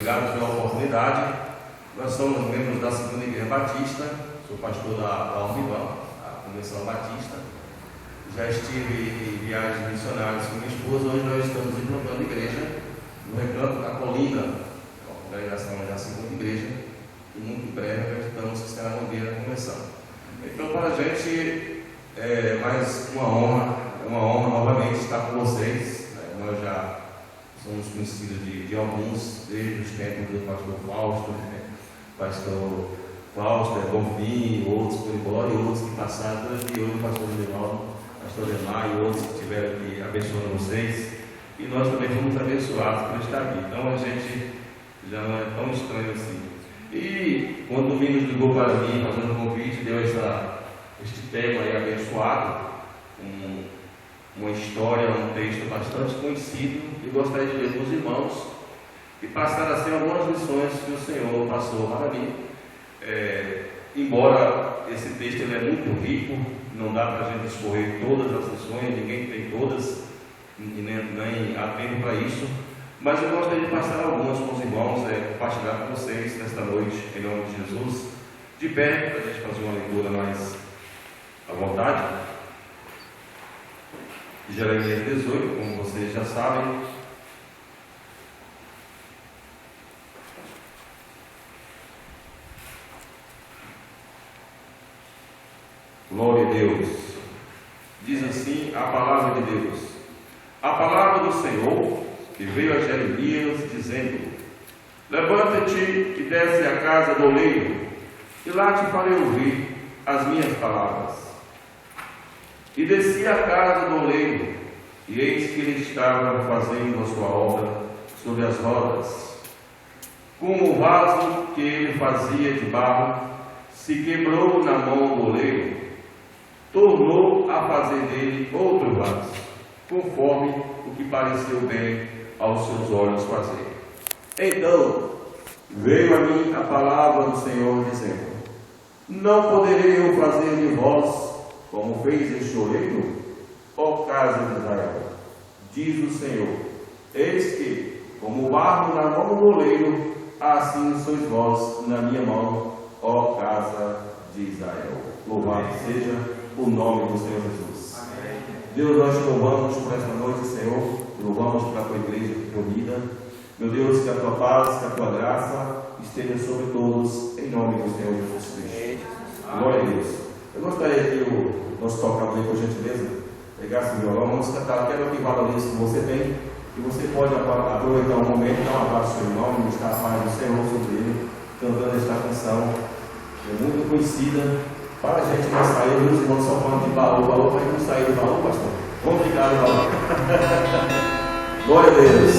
Obrigado pela oportunidade. Nós somos membros da Segunda Igreja Batista, sou pastor da Almivão, a Convenção Batista. Já estive em viagens missionárias com minha esposa. Hoje nós estamos implantando igreja no Recanto da Colina, a congregação da Segunda Igreja, e muito em breve acreditamos que será no dia da convenção. Então, para a gente é mais uma honra novamente estar com vocês. Nós já somos conhecidos de alguns, desde os tempos do pastor Fausto, pastor Bonfim, outros por embora, e outros que passaram, e hoje o pastor Geraldo, pastor Lemar e outros que estiveram aqui abençoando vocês, e nós também fomos abençoados por estar aqui. Então a gente já não é tão estranho assim. E quando o Domingos ligou para mim, fazendo um convite, deu este tema aí abençoado, uma história, um texto bastante conhecido, e gostaria de ler para os irmãos e passar assim algumas lições que o Senhor passou para mim. Embora esse texto ele é muito rico, não dá para a gente escorrer todas as lições, ninguém tem todas, e nem há tempo para isso, mas eu gostaria de passar algumas com os irmãos, compartilhar com vocês nesta noite, em nome de Jesus, de pé, para a gente fazer uma leitura mais à vontade. Jeremias 18, como vocês já sabem. Glória a Deus. Diz assim a palavra de Deus: a palavra do Senhor que veio a Jeremias, dizendo: levanta-te e desce à casa do oleiro, e lá te farei ouvir as minhas palavras. E desci à casa do oleiro, e eis que ele estava fazendo a sua obra sobre as rodas. Como o vaso que ele fazia de barro se quebrou na mão do oleiro, tornou a fazer dele outro vaso, conforme o que pareceu bem aos seus olhos fazer. Então veio a mim a palavra do Senhor, dizendo: não poderei eu fazer de vós como fez este oleiro, ó casa de Israel? Diz o Senhor: eis que, como o barro na mão do oleiro, assim sois vós na minha mão, ó casa de Israel. Louvado seja o nome do Senhor Jesus. Amém. Deus, nós te louvamos por esta noite, Senhor. Louvamos pela tua igreja reunida. Meu Deus, que a tua paz, que a tua graça esteja sobre todos, em nome do Senhor Jesus Cristo. Glória a Deus. Eu gostaria que o nosso tocador, por gentileza, pegasse o violão. Vamos cantar aquela que valoriza que você tem, e você pode aproveitar um momento e dar um abraço ao seu irmão, buscar a paz do Senhor sobre ele, cantando esta canção, que é muito conhecida. Para a gente não sair, os irmãos só falando de baú, para a gente não sair do baú, pastor. Vamos ficar no baú. Glória a Deus.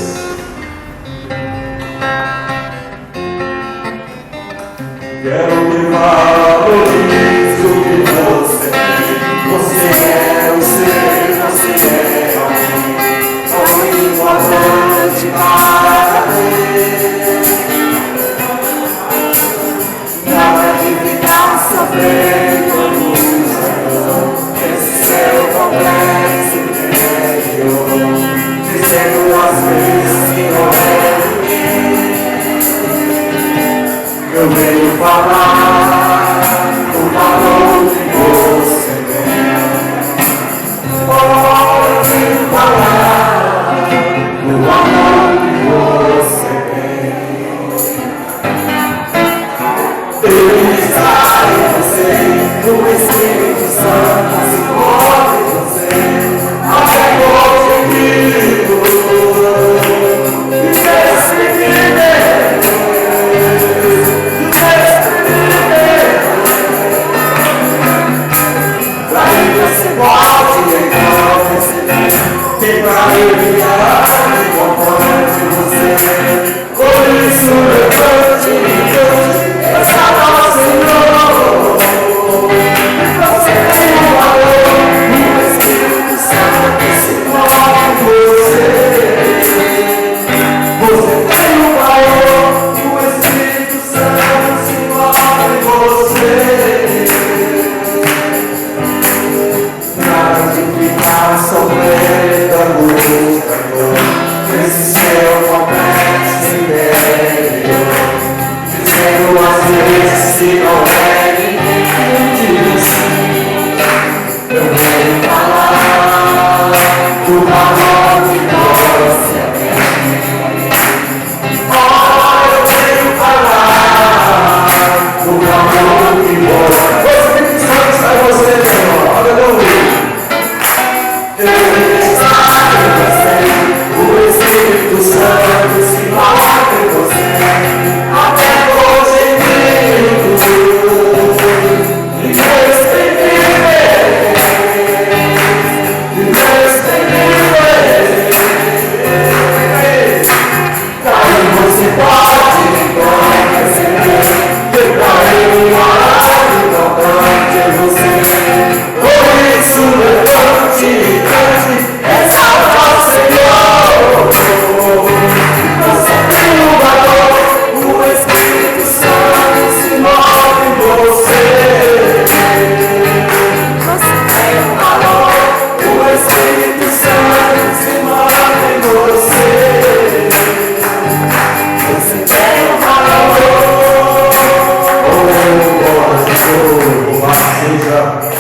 Quero que valorize o que você tem. Você é o ser, você é alguém, tão importante para Deus. Nada de ficar sofrendo ilusão, esse seu complexo interior, dizendo às vezes que não é eu venho falar o valor que você tem. Oh, eu venho falar o amor que você tem. Ele está em você, o Espírito Santo se move em você, até hoje comigo. E desce que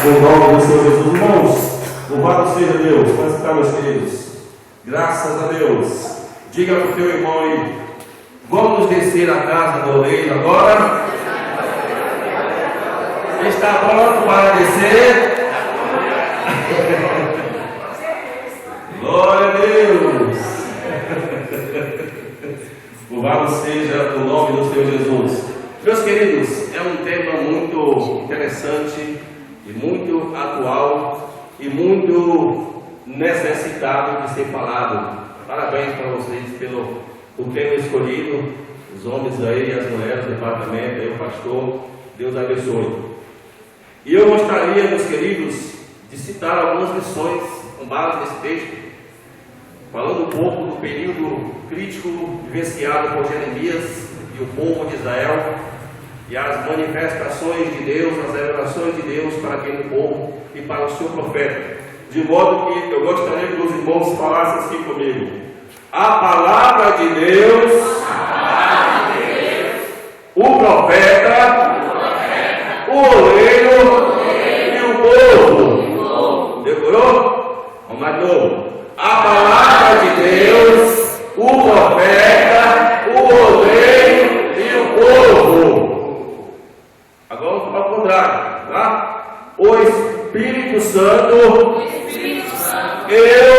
O nome do Senhor Jesus. Irmãos, louvado seja Deus. Pode ficar, meus queridos. Graças a Deus. Diga para o teu irmão aí: vamos descer a casa do oleiro agora. Está pronto para descer? Glória a Deus. Louvado seja o nome do Senhor Jesus. Meus queridos, é um tema muito interessante e muito atual e muito necessitado de ser falado. Parabéns para vocês pelo tema escolhido, os homens aí, as mulheres do departamento, aí o pastor, Deus abençoe. E eu gostaria, meus queridos, de citar algumas lições com base nesse texto, falando um pouco do período crítico vivenciado por Jeremias e o povo de Israel, e as manifestações de Deus, as revelações de Deus para aquele povo e para o seu profeta. De modo que eu gostaria que os irmãos falassem assim comigo: a palavra de Deus, o profeta, o oleiro e o povo. Decorou? Vamos lá de novo. A palavra de Deus, o profeta, o oleiro e o povo. Agora vamos para o contrário, tá? O Espírito Santo, eu,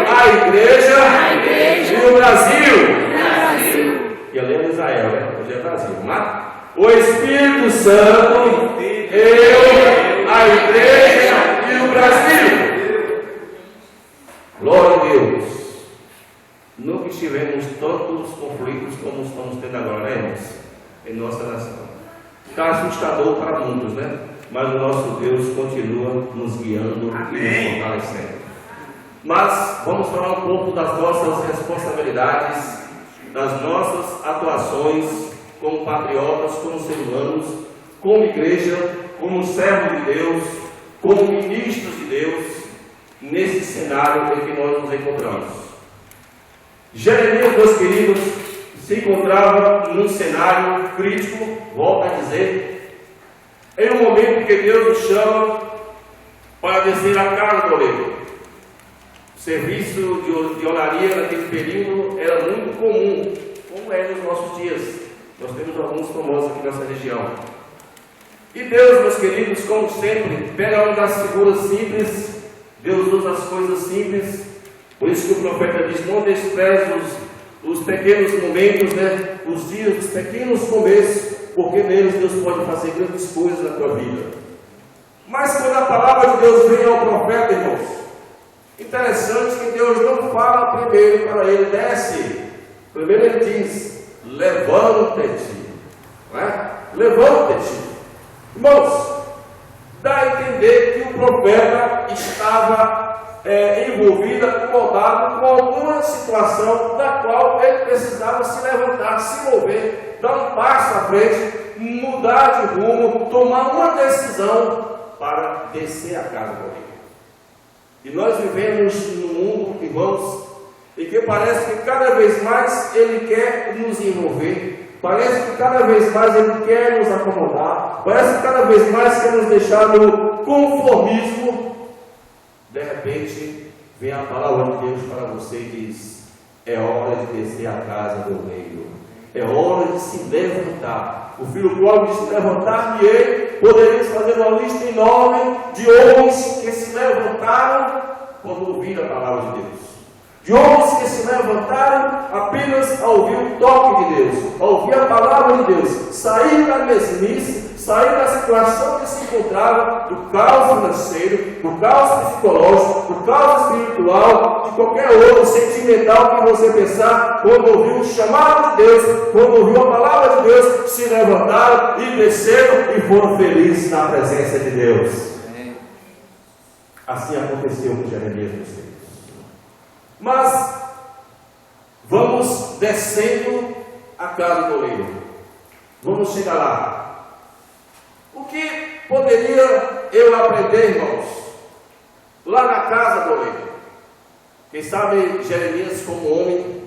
a igreja e o Brasil. E além de Israel, né? Hoje é Brasil, né? O Espírito Santo, eu, a igreja e o Brasil. Glória a Deus. Nunca tivemos tantos conflitos como estamos tendo agora, né, irmãos? Em nossa nação. Está assustador para muitos, né? Mas o nosso Deus continua nos guiando. Amém. E nos fortalecendo. Mas vamos falar um pouco das nossas responsabilidades, das nossas atuações como patriotas, como seres humanos, como igreja, como servos de Deus, como ministros de Deus, nesse cenário em que nós nos encontramos. Jeremias, meus queridos, se encontrava num cenário crítico, volto a dizer, em um momento que Deus nos chama para descer a casa do oleiro. O serviço de olaria naquele período era muito comum, como é nos nossos dias. Nós temos alguns famosos aqui nessa região. E Deus, meus queridos, como sempre, pega uma das figuras simples. Deus usa as coisas simples. Por isso que o profeta diz: não despreze os pequenos momentos, né? Os dias, os pequenos começos, porque neles Deus pode fazer grandes coisas na tua vida. Mas quando a palavra de Deus vem ao profeta, irmãos, interessante que Deus não fala primeiro para ele: desce. Primeiro ele diz: levanta-te, não é? Levanta-te. Irmãos, dá a entender que o profeta estava envolvido, acomodado com alguma situação da qual ele precisava se levantar, se mover, dar um passo à frente, mudar de rumo, tomar uma decisão para descer a casa do oleiro. E nós vivemos num mundo, irmãos, em que parece que cada vez mais ele quer nos envolver, parece que cada vez mais ele quer nos acomodar, parece que cada vez mais quer nos deixar no conformismo. De repente, vem a palavra de Deus para você e diz: é hora de descer a casa do oleiro, é hora de se levantar. O filho pródigo diz: levantar-me-ei. Poderíamos fazer uma lista enorme de homens que se levantaram quando ouviram a palavra de Deus. de homens que se levantaram apenas a ouvir o toque de Deus, a ouvir a palavra de Deus, sair da mesmice, sair da situação que se encontrava, do caos financeiro, do caos psicológico, do caos espiritual, de qualquer outro sentimental que você pensar, quando ouviu o chamado de Deus, quando ouviu a palavra de Deus, se levantaram e desceram e foram felizes na presença de Deus. Assim aconteceu com Jeremias, meus filhos. Mas vamos descendo a casa do oleiro. Vamos chegar lá. O que poderia eu aprender, irmãos, lá na casa do oleiro? Quem sabe Jeremias, como homem,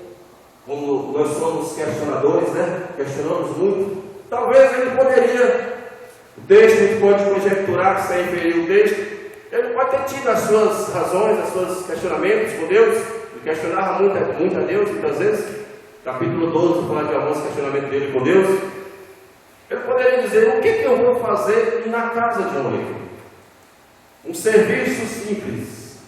como nós somos questionadores, né? Questionamos muito. Talvez ele poderia, o texto a gente pode conjecturar que sem ferir o texto, ele pode ter tido as suas razões, os seus questionamentos com Deus. Ele questionava muito a Deus, muitas vezes. Capítulo 12, fala de alguns questionamentos dele com Deus. Ele poderia dizer: o que eu vou fazer na casa de um oleiro? Um serviço simples,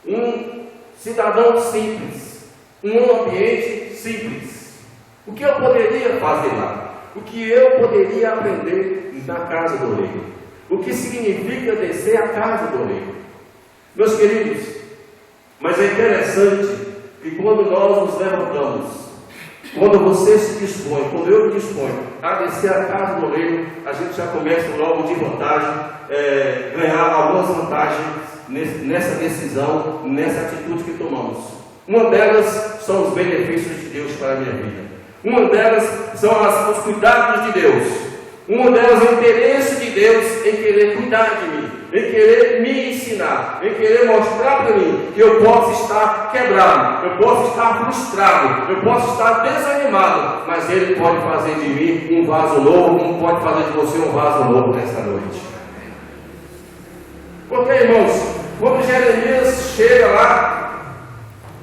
um cidadão simples, um ambiente simples. O que eu poderia fazer lá? O que eu poderia aprender na casa do oleiro? O que significa descer a casa do oleiro? Meus queridos, mas é interessante que quando nós nos levantamos, quando você se dispõe, quando eu me disponho a descer a casa do oleiro, a gente já começa logo de vantagem, ganhar algumas vantagens nessa decisão, nessa atitude que tomamos. Uma delas são os benefícios de Deus para a minha vida. Uma delas são os cuidados de Deus. Uma delas é o interesse de Deus em querer cuidar de mim, em querer me ensinar, em querer mostrar para mim que eu posso estar quebrado, eu posso estar frustrado, eu posso estar desanimado, mas Ele pode fazer de mim um vaso novo, como pode fazer de você um vaso novo nesta noite. Porque, irmãos, quando Jeremias chega lá,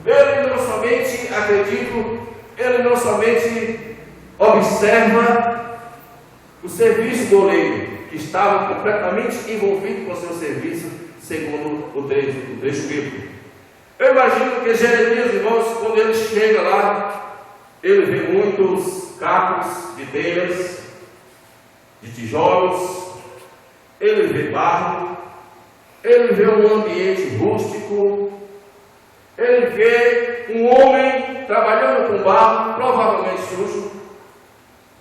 ele não somente, acredito, ele não somente observa o serviço do oleiro, que estava completamente envolvido com o seu serviço, segundo o trecho bíblico. Eu imagino que Jeremias, irmãos, quando ele chega lá, ele vê muitos cacos de telhas, de tijolos, ele vê barro, ele vê um ambiente rústico, ele vê um homem trabalhando com barro, provavelmente sujo.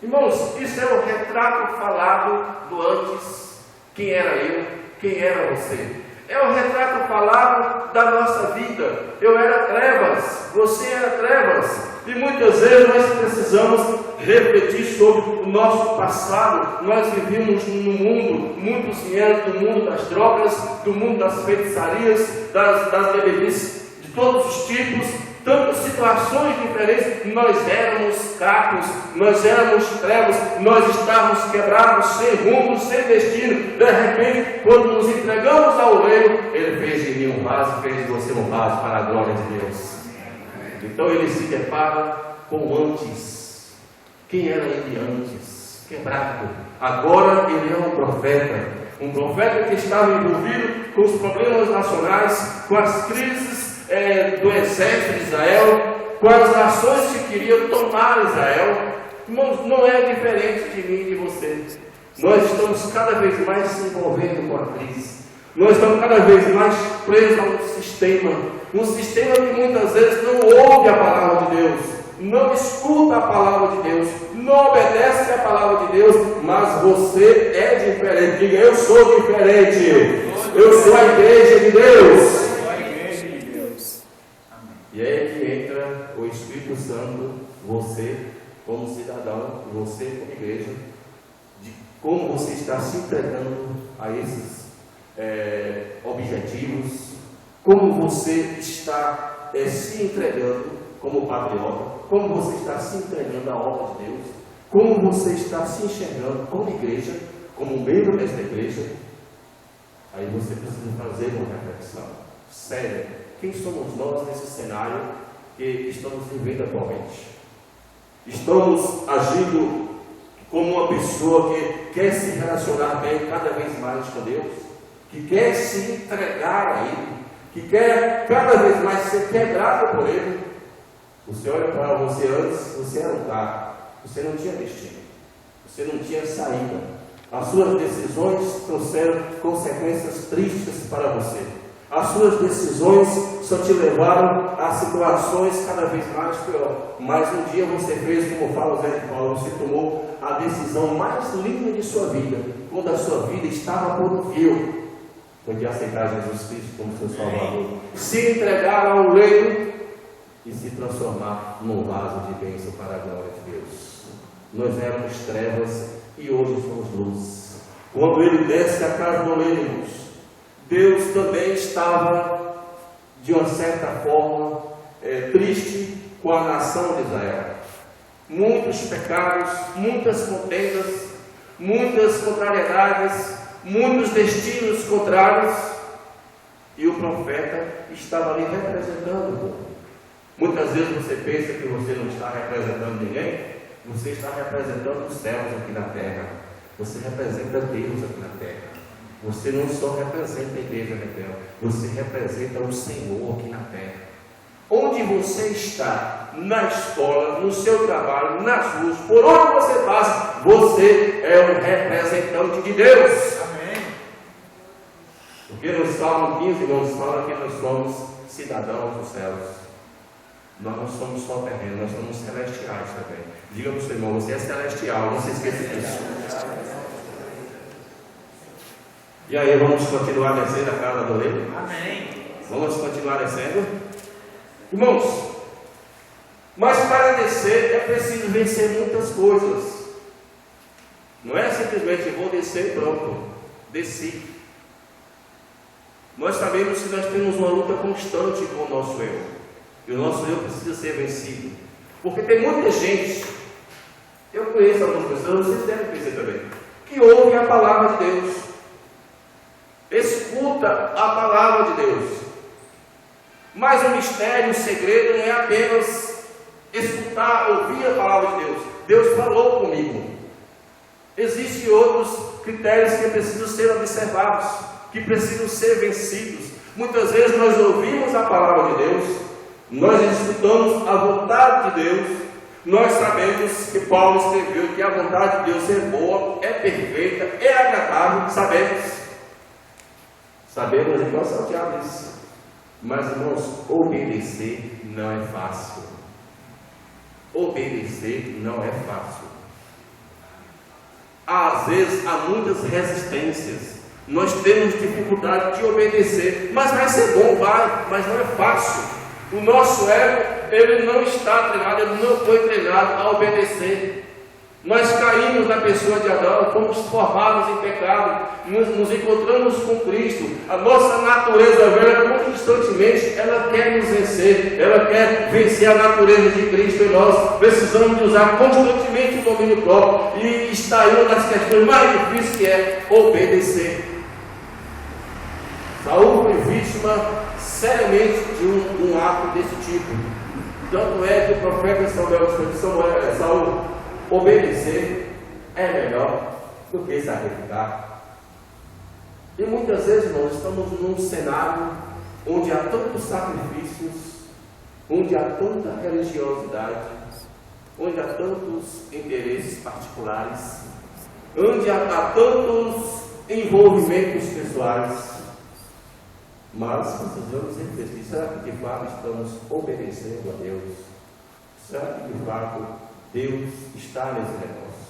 Irmãos, isso é o retrato falado do antes. Quem era eu? Quem era você? É o retrato falado da nossa vida. Eu era trevas, você era trevas. E muitas vezes nós precisamos refletir sobre o nosso passado. Nós vivíamos num mundo, muitos vieram do mundo das drogas, do mundo das feitiçarias, das bebedices de todos os tipos. Tantas situações diferentes, nós éramos cacos, nós éramos trevas, nós estávamos quebrados, sem rumo, sem destino. De repente, quando nos entregamos ao oleiro, Ele fez de mim um vaso, fez de você um vaso para a glória de Deus. Então ele se depara com antes. Quem era ele antes? Quebrado. Agora ele é um profeta que estava envolvido com os problemas nacionais, com as crises do exército de Israel, com as nações que queriam tomar Israel. Irmãos, não é diferente de mim e de você. Nós estamos cada vez mais se envolvendo com a crise. Nós estamos cada vez mais presos a um sistema que muitas vezes não ouve a palavra de Deus, não escuta a palavra de Deus, não obedece a palavra de Deus, mas você é diferente. Diga: eu sou diferente. Eu sou a igreja de Deus. E é aí que entra o Espírito Santo, você como cidadão, você como igreja, de como você está se entregando a esses objetivos, como você está se entregando como patriota, como você está se entregando à obra de Deus, como você está se enxergando como igreja, como membro desta igreja. Aí você precisa fazer uma reflexão séria. Quem somos nós nesse cenário que estamos vivendo atualmente? Estamos agindo como uma pessoa que quer se relacionar bem cada vez mais com Deus, que quer se entregar a Ele, que quer cada vez mais ser quebrado por ele, você olha para você antes, você era um carro, você não tinha destino, você não tinha saída. As suas decisões trouxeram consequências tristes para você. As suas decisões só te levaram a situações cada vez mais pior. Mas um dia você fez, como fala o Zé de Paulo, você tomou a decisão mais linda de sua vida, quando a sua vida estava por um fio. Foi de aceitar Jesus Cristo como seu Salvador, se entregar ao leito e se transformar num vaso de bênção para a glória de Deus. Nós éramos trevas e hoje somos luz. Quando ele desce a casa do oleiro, Deus também estava, de uma certa forma, triste com a nação de Israel. Muitos pecados, muitas contendas, muitas contrariedades, muitos destinos contrários, e o profeta estava ali representando o povo. Muitas vezes você pensa que você não está representando ninguém, você está representando os céus aqui na terra, você representa Deus aqui na terra. Você não só representa a igreja na terra, você representa o Senhor aqui na terra. Onde você está, na escola, no seu trabalho, nas ruas, por onde você passa, você é um representante de Deus. Amém. Porque no Salmo 15 nos fala que nós somos cidadãos dos céus. Nós não somos só terrenos, nós somos celestiais também. Diga para o seu irmão, você é celestial, não se esqueça disso. E aí, vamos continuar descendo a casa do oleiro? Amém. Vamos continuar descendo? Irmãos, mas para descer é preciso vencer muitas coisas. Não é simplesmente vou descer e pronto. Desci. Nós sabemos que nós temos uma luta constante com o nosso eu. E o nosso eu precisa ser vencido. Porque tem muita gente, eu conheço algumas pessoas, vocês devem conhecer também, que ouvem a palavra de Deus, escuta a palavra de Deus, mas o mistério, o segredo não é apenas escutar, ouvir a palavra de Deus. Deus falou comigo. Existem outros critérios que precisam ser observados, que precisam ser vencidos. Muitas vezes nós ouvimos a palavra de Deus, nós escutamos a vontade de Deus, nós sabemos que Paulo escreveu que a vontade de Deus é boa, é perfeita, é agradável, sabemos igual Santiago disse. Mas, irmãos, obedecer não é fácil. Obedecer não é fácil. Às vezes há muitas resistências. Nós temos dificuldade de obedecer, mas vai ser bom, vai, mas não é fácil. O nosso ego, ele não está treinado, ele não foi treinado a obedecer. Nós caímos na pessoa de Adão, fomos formados em pecado, nos encontramos com Cristo. A nossa natureza velha, constantemente, ela quer nos vencer, ela quer vencer a natureza de Cristo em nós. Precisamos de usar constantemente o domínio próprio, e está aí uma das questões mais difíceis, que é obedecer. Saul foi vítima seriamente de um ato desse tipo. Tanto é que o profeta Saul, obedecer é melhor do que sacrificar. E muitas vezes nós estamos num cenário onde há tantos sacrifícios, onde há tanta religiosidade, onde há tantos interesses particulares, onde há tantos envolvimentos pessoais. Mas precisamos refletir: será que de fato estamos obedecendo a Deus? Será que de fato Deus está nesse negócio?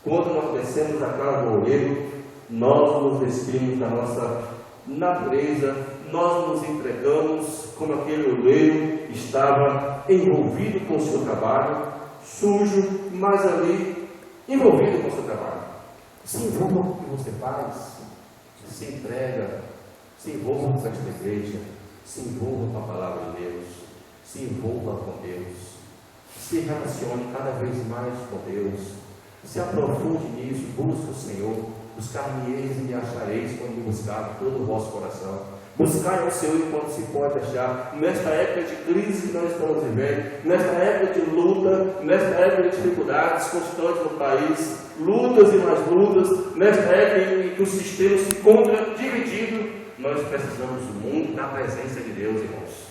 Quando nós descemos a casa do oleiro, nós nos despimos da nossa natureza, nós nos entregamos como aquele oleiro estava envolvido com o seu trabalho, sujo, mas ali envolvido com o seu trabalho. Se envolva com o que você faz, se entrega. Se envolva com esta igreja, se envolva com a palavra de Deus, se envolva com Deus, se relacione cada vez mais com Deus, se aprofunde nisso, busque o Senhor. Buscar-me-eis e me achareis quando me buscar de todo o vosso coração. Buscar ao Senhor enquanto se pode achar, nesta época de crise que nós estamos vivendo, nesta época de luta, nesta época de dificuldades constantes no país, lutas e mais lutas, nesta época em que o sistema se encontra dividido. nós precisamos muito da presença de Deus, irmãos.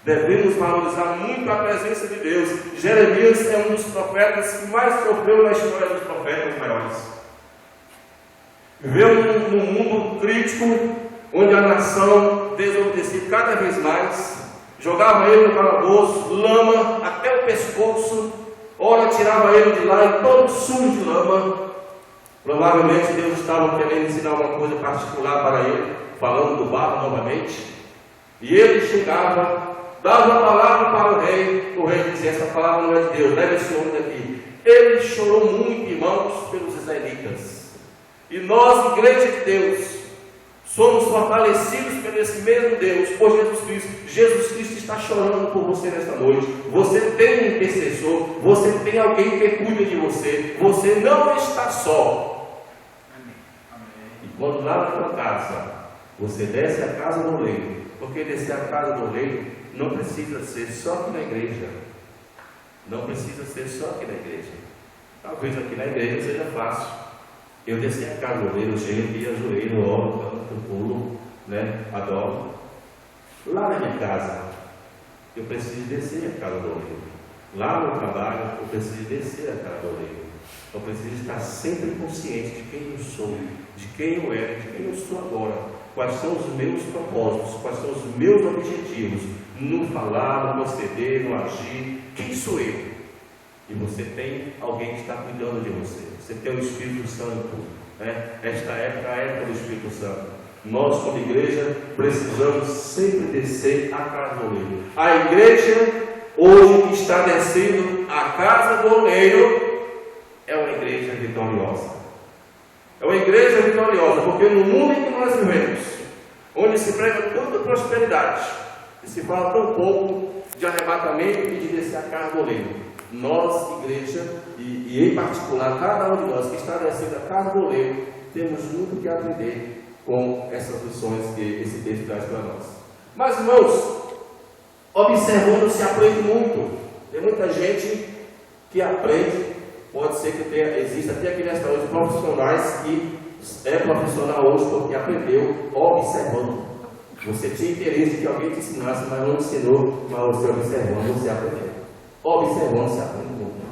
Devemos valorizar muito a presença de Deus. Jeremias é um dos profetas que mais sofreu na história dos profetas maiores. Viveu num mundo crítico, onde a nação desobedecia cada vez mais, jogava ele no calabouço, lama até o pescoço, ora tirava ele de lá e todo sujo de lama. Provavelmente Deus estava querendo ensinar uma coisa particular para ele, falando do barro novamente. E ele chegava, dava uma palavra para o rei dizia: essa palavra não é de Deus, leva esse homem daqui. Ele chorou muito, irmãos, pelos israelitas. E nós, igreja de Deus, somos fortalecidos por esse mesmo Deus, por Jesus Cristo. Jesus Cristo está chorando por você nesta noite. Você tem um intercessor, você tem alguém que cuida de você. Você não está só. E quando lá na tua casa, você desce a casa do oleiro, porque descer a casa do oleiro não precisa ser só aqui na igreja. Não precisa ser só aqui na igreja. Talvez aqui na igreja seja fácil. Eu desci a casa do oleiro, eu chego aqui, ajoelho, oro, canto, pulo, adoro. Lá na minha casa, eu preciso descer a casa do oleiro. Lá no trabalho, eu preciso descer a casa do oleiro. Eu preciso estar sempre consciente de quem eu sou, de quem eu era, de quem eu sou agora. Quais são os meus propósitos, quais são os meus objetivos, no falar, no proceder, no agir. Quem sou eu? E você tem alguém que está cuidando de você. Você tem o Espírito Santo. Esta época é a época do Espírito Santo. Nós, como igreja, precisamos sempre descer a casa do oleiro. A igreja, hoje, que está descendo a casa do oleiro, é uma igreja vitoriosa. É uma igreja vitoriosa, porque no mundo em que nós vivemos, onde se prega tanta prosperidade, e se fala tão pouco de arrebatamento e de descer a casa do oleiro, nós, igreja, e em particular cada um de nós que está descendo a casa do oleiro, temos muito que aprender com essas lições que esse texto traz para nós. Mas, irmãos, observando se aprende muito. Tem muita gente que aprende. Pode ser que exista até aqui nesta noite profissionais que é profissional hoje porque aprendeu observando. Você tinha interesse que alguém te ensinasse, mas não ensinou, mas você observando, você aprendeu. Observando, se aprende muito.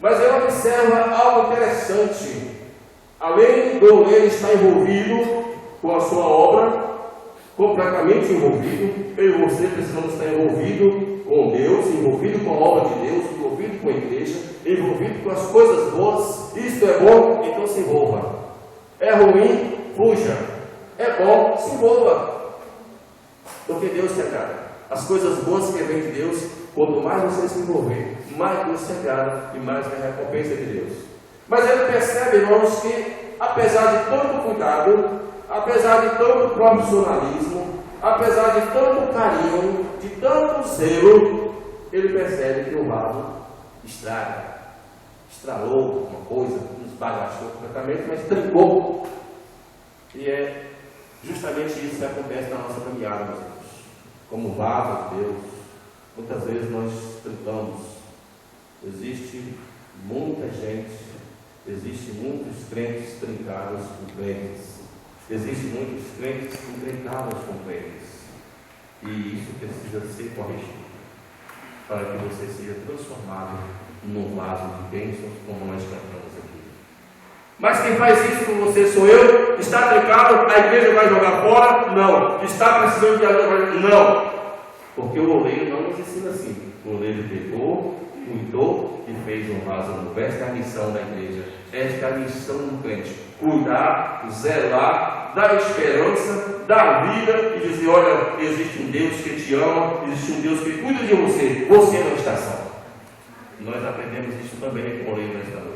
Mas ele observa algo interessante. Além do oleiro estar envolvido com a sua obra, completamente envolvido, eu e você precisamos estar envolvido com Deus, envolvido com a obra de Deus, envolvido com a igreja, envolvido com as coisas boas. Isto é bom, então se envolva. É ruim, fuja. É bom, se envolva. Porque Deus te agrada. As coisas boas que vêm de Deus, quanto mais você se envolver, mais Deus se agrada e mais vem a recompensa de Deus. Mas ele percebe, irmãos, que apesar de tanto cuidado, apesar de tanto profissionalismo, apesar de tanto carinho, de tanto zelo, ele percebe que o vaso estralou alguma coisa, esbagaçou completamente, mas trincou. E é justamente isso que acontece na nossa caminhada, meus irmãos. Como vaso de Deus, muitas vezes nós trincamos. Existe muita gente, existem muitos crentes trincados com crentes. Existem muitos crentes encrencados com crentes. E isso precisa ser corrigido, para que você seja transformado num vaso de bênçãos, como nós cantamos aqui. Mas quem faz isso com você sou eu. Está trancado, a igreja vai jogar fora? Não. Está precisando de ajuda? Não. Porque o oleiro não nos ensina assim. O oleiro pegou, cuidou e fez um vaso novo. Esta é a missão da igreja. Esta é a missão do crente. Cuidar, zelar, dar esperança, dar vida e dizer: olha, existe um Deus que te ama, existe um Deus que cuida de você. Você não está só. Nós aprendemos isso também com o oleiro nesta noite.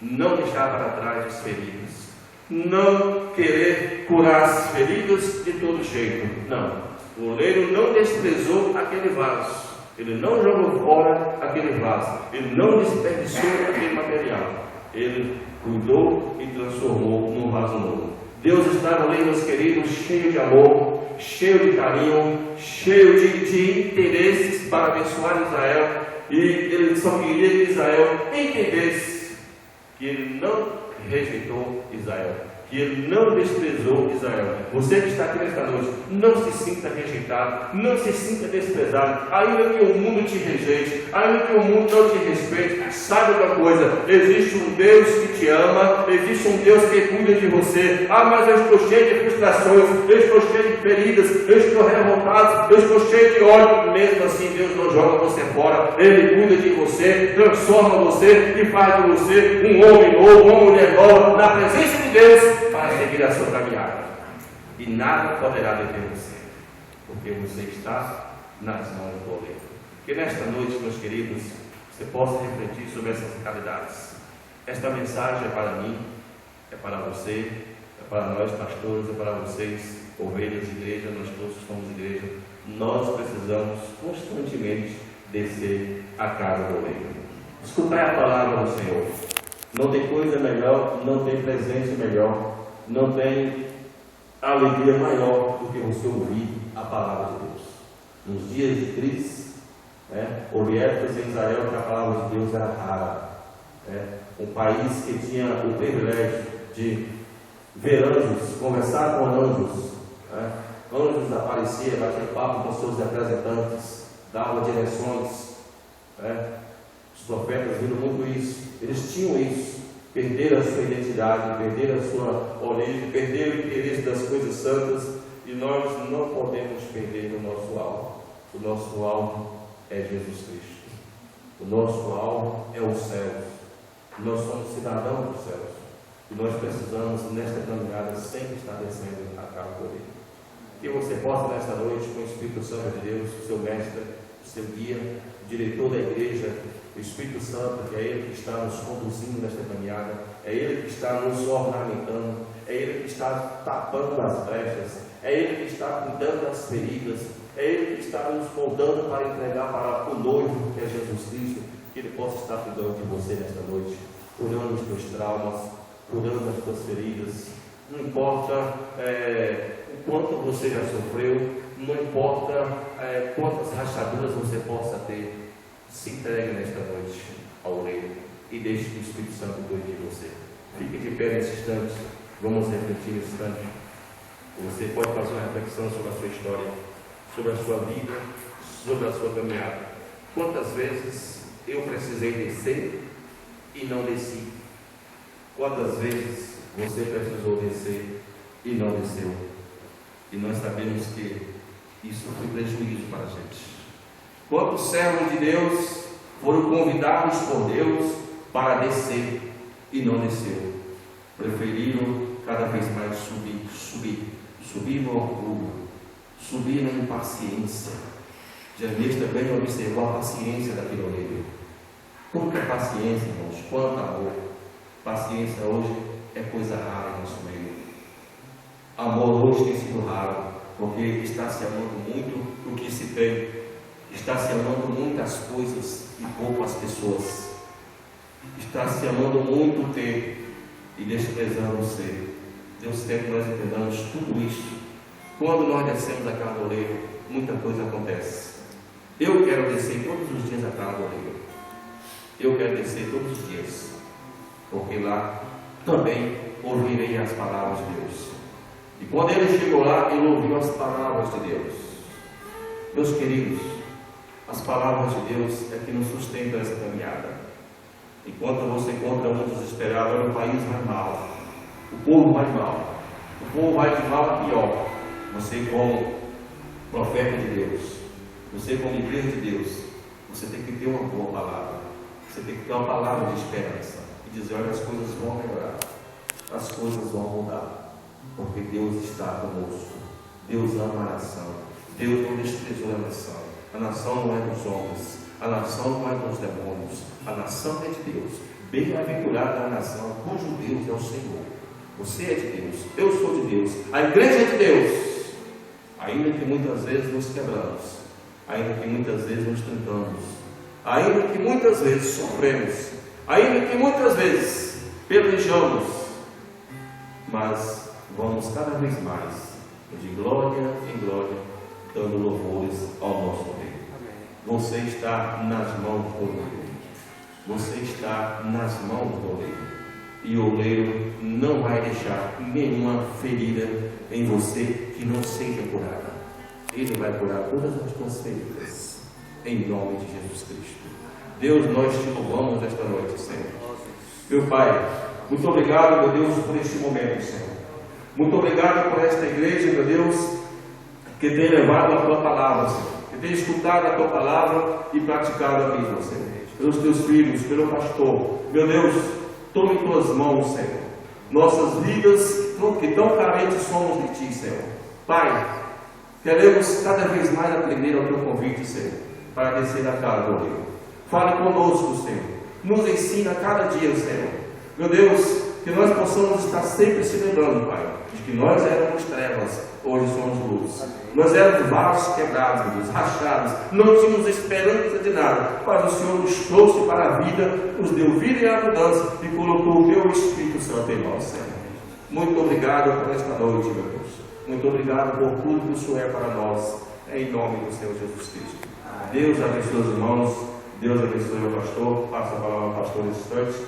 Não deixar para trás os feridos. Não querer curar as feridas de todo jeito. Não. O oleiro não desprezou aquele vaso. Ele não jogou fora aquele vaso. Ele não desperdiçou aquele material. Ele cuidou e transformou num vaso novo. Deus estava ali, meus queridos, cheio de amor, cheio de carinho, cheio de interesses para abençoar Israel. E ele só queria que Israel entendesse que ele não rejeitou Israel. que Ele não desprezou Israel. Você que está aqui nesta noite, não se sinta rejeitado, não se sinta desprezado, ainda que o mundo te rejeite, ainda que o mundo não te respeite. Saiba uma coisa: existe um Deus que te ama, existe um Deus que cuida de você. Ah, mas eu estou cheio de frustrações, eu estou cheio de feridas, eu estou revoltado, eu estou cheio de ódio. Mesmo assim, Deus não joga você fora, Ele cuida de você, transforma você e faz de você um homem novo, uma mulher nova, na presença de Deus, para seguir a sua caminhada. E nada poderá deter você, porque você está nas mãos do Além. Que nesta noite, meus queridos, você possa refletir sobre essas realidades. Esta mensagem é para mim, é para você, é para nós pastores, é para vocês, ovelhas de igreja. Nós todos somos igreja. Nós precisamos constantemente descer à casa do Além. Escutar a palavra do Senhor. Não tem coisa melhor, não tem presente melhor, não tem alegria maior do que você ouvir a palavra de Deus. Nos dias de crise, houve épocas em Israel que a palavra de Deus era rara. Um país que tinha o privilégio de ver anjos, conversar com anjos. Anjos apareciam, batiam papo com seus representantes, davam direções. Os profetas viram muito isso. Eles tinham isso. Perderam a sua identidade, perderam a sua origem, perderam o interesse das coisas santas. E nós não podemos perder o nosso alvo. O nosso alvo é Jesus Cristo. O nosso alvo é os céus. Nós somos cidadãos dos céus. E nós precisamos, nesta caminhada, sempre estar descendo a cara por Ele. Que você possa, nesta noite, com o Espírito Santo de Deus, o seu mestre, o seu guia, o diretor da igreja, o Espírito Santo, que é Ele que está nos conduzindo nesta caminhada, é Ele que está nos ornamentando, é Ele que está tapando as brechas, é Ele que está cuidando das feridas, é Ele que está nos moldando para entregar para o noivo, que é Jesus Cristo. Que Ele possa estar cuidando de você nesta noite, curando os teus traumas, curando as tuas feridas. Não importa o quanto você já sofreu, não importa quantas rachaduras você possa ter. Se entregue nesta noite ao Rei e deixe que o Espírito Santo cuide de você. Fique de pé nesse instante. Vamos refletir nesse instante. Você pode fazer uma reflexão sobre a sua história, sobre a sua vida, sobre a sua caminhada. Quantas vezes eu precisei descer e não desci? Quantas vezes você precisou descer e não desceu? E nós sabemos que isso foi prejuízo para a gente. Quantos servos de Deus foram convidados por Deus para descer e não desceu? Preferiram cada vez mais subir no orgulho, subir na impaciência. Jeremias também observou a paciência daquele oleiro. Quanta paciência, irmãos, quanto amor. Paciência hoje é coisa rara em nosso meio. Amor hoje tem sido raro, porque está se amando muito o que se tem. Está se amando muitas coisas e poucas pessoas. Está se amando muito o ter e desprezando o ser. Deus quer que nós entendamos tudo isso. Quando nós descemos a casa do oleiro, muita coisa acontece. Eu quero descer todos os dias a casa do oleiro. Eu quero descer todos os dias, porque lá também ouvirei as palavras de Deus. E quando ele chegou lá, ele ouviu as palavras de Deus. Meus queridos, as palavras de Deus é que nos sustentam essa caminhada. Enquanto você encontra um desesperado, o país vai mal, o povo vai mal, o povo vai de mal a pior. Você, como profeta de Deus, você, como igreja de Deus, você tem que ter uma boa palavra. Você tem que ter uma palavra de esperança e dizer: olha, as coisas vão melhorar, as coisas vão mudar, porque Deus está conosco. Deus ama a nação, Deus não desprezou a nação. A nação não é dos homens, a nação não é dos demônios, a nação é de Deus. Bem-aventurada a nação cujo Deus é o Senhor. Você é de Deus, eu sou de Deus, a igreja é de Deus. Ainda que muitas vezes nos quebramos, ainda que muitas vezes nos tentamos, ainda que muitas vezes sofremos, ainda que muitas vezes pelejamos, mas vamos cada vez mais de glória em glória, dando louvores ao nosso Rei. Você está nas mãos do Rei. Você está nas mãos do Rei. E o oleiro não vai deixar nenhuma ferida em você que não seja curada. Ele vai curar todas as tuas feridas, em nome de Jesus Cristo. Deus, nós te louvamos esta noite, Senhor. Meu Pai, muito obrigado, meu Deus, por este momento, Senhor. Muito obrigado por esta igreja, meu Deus, que tem levado a tua palavra, Senhor, que tem escutado a tua palavra e praticado a mesma, Senhor. Pelos teus filhos, pelo pastor, meu Deus, tome em tuas mãos, Senhor, nossas vidas, que tão carentes somos de ti, Senhor. Pai, queremos cada vez mais atender ao teu convite, Senhor, para descer a casa do Rio. Fale conosco, Senhor. Nos ensina cada dia, Senhor. Meu Deus, que nós possamos estar sempre se lembrando, Pai, de que nós éramos trevas, hoje somos luz. Nós éramos vasos quebrados, meu Deus, rachados, não tínhamos esperança de nada, mas o Senhor nos trouxe para a vida, nos deu vida e abundância e colocou o teu Espírito Santo em nós, Senhor. Muito obrigado por esta noite, meu Deus. Muito obrigado por tudo que o Senhor é para nós, em nome do Senhor Jesus Cristo. Deus abençoe os irmãos, Deus abençoe o pastor, passa a palavra ao pastor nesse instante.